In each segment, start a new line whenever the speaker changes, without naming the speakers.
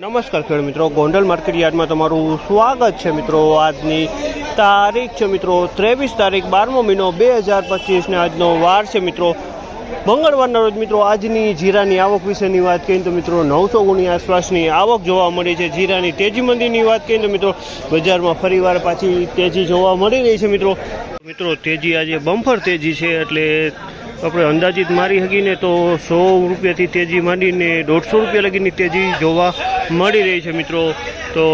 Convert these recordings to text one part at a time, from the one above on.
નમસ્કાર ખેડૂત મિત્રો, ગોંડલ માર્કેટ યાર્ડમાં તમારું સ્વાગત છે મિત્રો। આજની તારીખ છે મિત્રો 23 તારીખ 12મો મહિનો 2025 ને આજનો વાર છે મિત્રો મંગળવારના રોજ। મિત્રો આજની જીરાની આવક વિશેની વાત કરીએ તો મિત્રો 900 ગુણી આસપાસની આવક જોવા મળી છે। જીરાની તેજી મંદીની વાત કરીએ તો મિત્રો બજારમાં ફરીવાર પાછી તેજી જોવા મળી રહી છે મિત્રો તેજી આજે બમ્પર તેજી છે, એટલે આપણે અંદાજિત મારી શકીને તો 100 રૂપિયાથી તેજી માંડીને 150 રૂપિયા લગીની તેજી જોવા મળી રહી છે મિત્રો। તો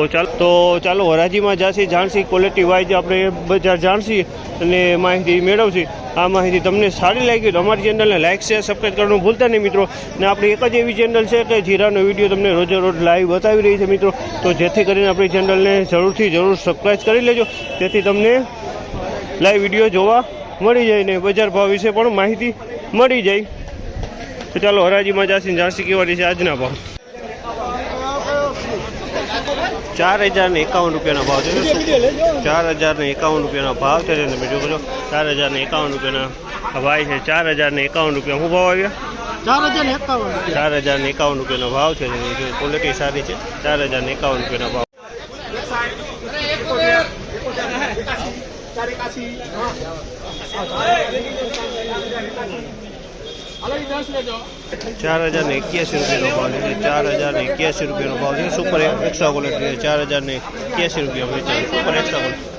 ચાલો હરાજીમાં જાસી જાણસી ક્વોલિટી વાઇઝ આપણે બજાર જાણસી અને માહિતી મેળવશી। આ માહિતી તમને સારી લાગી તો અમારી ચેનલને લાઇક શેર સબસ્ક્રાઈબ કરવાનું ભૂલતા નહીં મિત્રો। ને આપણી એક જ એવી ચેનલ છે કે જીરાનો વિડીયો તમને રોજે રોજ લાઈવ બતાવી રહી છે મિત્રો, તો જેથી કરીને આપણી ચેનલને જરૂર સબસ્ક્રાઈબ કરી લેજો, જેથી તમને લાઈવ વિડીયો જોવા મળી જાય ને બજાર ભાવ વિશે પણ માહિતી મળી જાય। તો ચાલો હરાજીમાં જાસીને જાણસી કેવાની છે આજના ભાવ। 4051 રૂપિયાના ભાવ છે। 4051 રૂપિયાના ભાવ છે તમે જોજો, 4051 રૂપિયાના ભાઈ છે। 4051 રૂપિયા શું ભાવ આવ્યા? 4051 રૂપિયાનો ભાવ છે। ક્વોલિટી સારી છે। 4051 રૂપિયાના ભાવ। 4081 રૂપિયાનો ભાવ છે। 4081 રૂપિયાનો ભાવ છે। સુપર એક્સ્ટ્રા ક્વોલિટી 4081 રૂપિયા વેચાય। સુપર એક્સ્ટ્રા ક્વોલિટી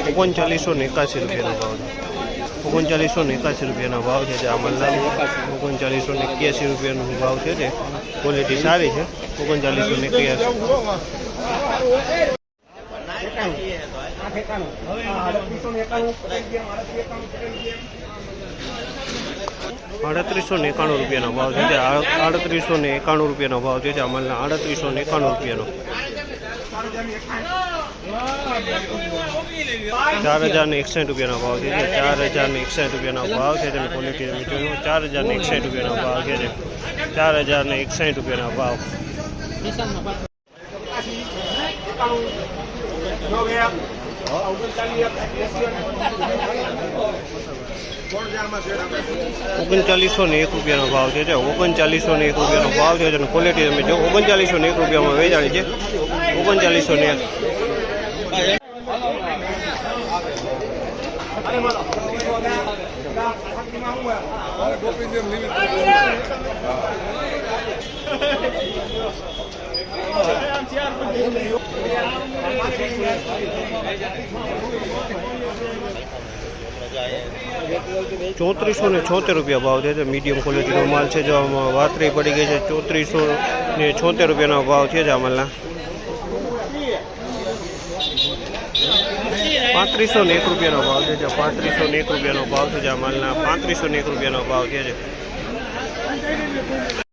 3981 રૂપિયાનો ભાવ છે। 3981 રૂપિયાનો ભાવ છે। આ મલ્લા 3981 રૂપિયાનો ભાવ છે। ક્વોલિટી સારી છે। 3981 3891 રૂપિયાનો ભાવ છે। 3891 રૂપિયાનો ભાવ છે। અમલના 3891 રૂપિયાનો 4061 રૂપિયાનો ભાવ છે। 4061 રૂપિયાનો ભાવ છે। તેની ક્વોલિટી 4061 રૂપિયાનો ભાવ છે। 4061 રૂપિયાના ભાવ। 3901 રૂપિયાનો ભાવ છે। 3901 રૂપિયાનો ભાવ છે અને ક્વોલિટી તમે જો 3901 રૂપિયામાં વેચાણી છે। 3901 3476 રૂપિયા ભાવ છે। મીડિયમ ક્વોલિટીનો માલ છે। જો આમાં વાતરી પડી ગઈ છે। 3476 રૂપિયાનો ભાવ છે। અમલના 3501 રૂપિયાનો ભાવ છે। 3501 રૂપિયાનો ભાવ છે। અમલના 3501 રૂપિયાનો ભાવ છે।